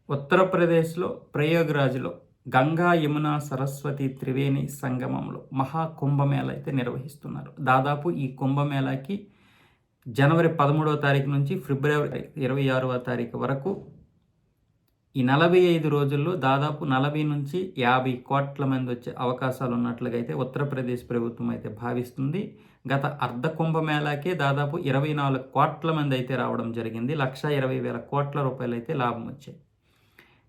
ఉత్తరప్రదేశ్లో ప్రయాగ్రాజ్లో గంగా యమున సరస్వతి త్రివేణి సంగమంలో మహాకుంభమేళ అయితే నిర్వహిస్తున్నారు. దాదాపు ఈ కుంభమేళాకి జనవరి 13వ తారీఖు నుంచి ఫిబ్రవరి 26వ తారీఖు వరకు ఈ 45 రోజుల్లో దాదాపు 40 నుంచి 50 కోట్ల మంది వచ్చే అవకాశాలు ఉన్నట్లుగా అయితే ఉత్తరప్రదేశ్ ప్రభుత్వం అయితే భావిస్తుంది. గత అర్ధ కుంభమేళాకే దాదాపు 24 కోట్ల మంది అయితే రావడం జరిగింది. 1,20,000 కోట్ల రూపాయలు అయితే లాభం వచ్చాయి.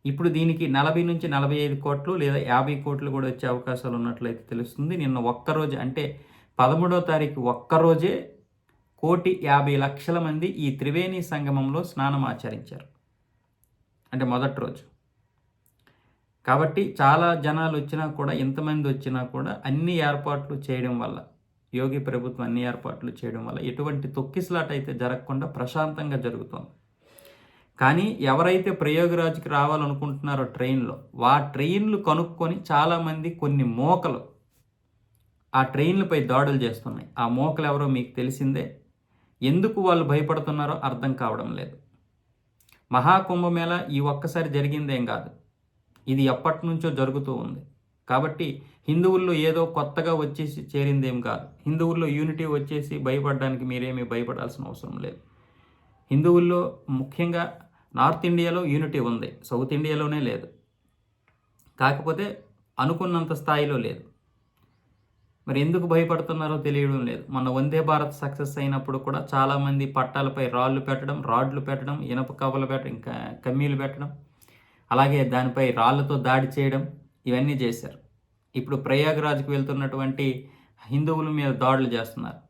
ఇప్పుడు దీనికి 40 నుంచి 45 కోట్లు లేదా 50 కోట్లు కూడా వచ్చే అవకాశాలు ఉన్నట్లయితే తెలుస్తుంది. నిన్న ఒక్కరోజు అంటే 13వ తారీఖు ఒక్కరోజే 1,50,00,000 మంది ఈ త్రివేణి సంగమంలో స్నానం ఆచరించారు. అంటే మొదటి రోజు. కాబట్టి చాలా జనాలు వచ్చినా కూడా, ఎంతమంది వచ్చినా కూడా అన్ని ఏర్పాట్లు చేయడం వల్ల, యోగి ప్రభుత్వం అన్ని ఏర్పాట్లు చేయడం వల్ల ఎటువంటి తొక్కిసలాట అయితే జరగకుండా ప్రశాంతంగా జరుగుతుంది. కానీ ఎవరైతే ప్రయాగ్రాజ్కి రావాలనుకుంటున్నారో ట్రైన్లో, ట్రైన్లు కనుక్కొని చాలామంది కొన్ని మోకలు ఆ ట్రైన్లపై దాడులు చేస్తున్నాయి. ఆ మోకలు ఎవరో మీకు తెలిసిందే. ఎందుకు వాళ్ళు భయపడుతున్నారో అర్థం కావడం లేదు. మహాకుంభమేళ ఈ ఒక్కసారి జరిగిందేం కాదు. ఇది ఎప్పటి నుంచో జరుగుతూ ఉంది. కాబట్టి హిందువుల్లో ఏదో కొత్తగా వచ్చేసి చేరిందేం కాదు. హిందువుల్లో యూనిటీ వచ్చేసి భయపడడానికి మీరేమీ భయపడాల్సిన అవసరం లేదు. హిందువుల్లో ముఖ్యంగా నార్త్ ఇండియాలో యూనిటీ ఉంది, సౌత్ ఇండియాలోనే లేదు. కాకపోతే అనుకున్నంత స్థాయిలో లేదు. మరి ఎందుకు భయపడుతున్నారో తెలియడం లేదు. మొన్న వందే భారత్ సక్సెస్ అయినప్పుడు కూడా చాలామంది పట్టాలపై రాడ్లు పెట్టడం, ఇనప కవ్వలు పెట్టడం, ఇంకా కమ్మీలు పెట్టడం, అలాగే దానిపై రాళ్లతో దాడి చేయడం, ఇవన్నీ చేశారు. ఇప్పుడు ప్రయాగ్రాజ్కి వెళ్తున్నటువంటి హిందువుల మీద దాడులు చేస్తున్నారు.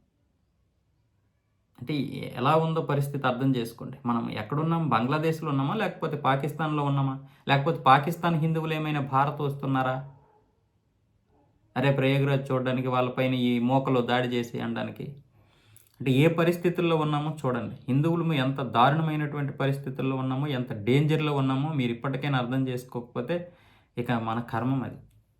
అంటే ఎలా ఉందో పరిస్థితి అర్థం చేసుకోండి. మనం ఎక్కడున్నాం? బంగ్లాదేశ్లో ఉన్నామా, లేకపోతే పాకిస్తాన్లో ఉన్నామా, లేకపోతే పాకిస్తాన్ హిందువులు ఏమైనా భారత్ వస్తున్నారా? అరే ప్రయాగ్రాజ్ చూడడానికి, వాళ్ళపైన ఈ మోకలో దాడి చేసి అనడానికి. అంటే ఏ పరిస్థితుల్లో ఉన్నామో చూడండి. హిందువులు ఎంత దారుణమైనటువంటి పరిస్థితుల్లో ఉన్నామో, ఎంత డేంజర్లో ఉన్నామో మీరు ఇప్పటికైనా అర్థం చేసుకోకపోతే ఇక మన కర్మం అది.